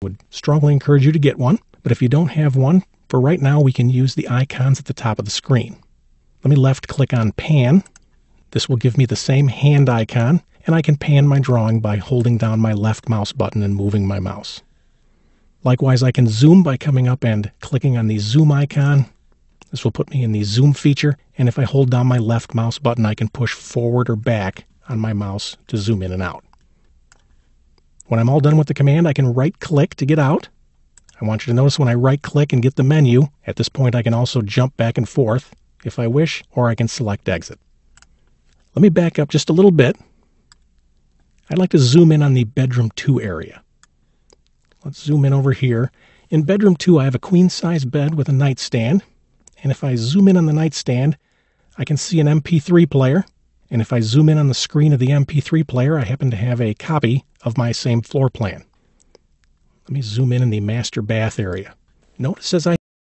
would strongly encourage you to get one, but if you don't have one, for right now we can use the icons at the top of the screen. Let me left click on pan. This will give me the same hand icon, and I can pan my drawing by holding down my left mouse button and moving my mouse. Likewise, I can zoom by coming up and clicking on the zoom icon. This will put me in the zoom feature, and if I hold down my left mouse button, I can push forward or back on my mouse to zoom in and out. When I'm all done with the command, I can right-click to get out. I want you to notice when I right-click and get the menu, at this point I can also jump back and forth if I wish, or I can select exit. Let me back up just a little bit. I'd like to zoom in on the bedroom 2 area. Let's zoom in over here. In bedroom 2, I have a queen-size bed with a nightstand. And if I zoom in on the nightstand, I can see an MP3 player. And if I zoom in on the screen of the MP3 player, I happen to have a copy of my same floor plan. Let me zoom in the master bath area. Notice as I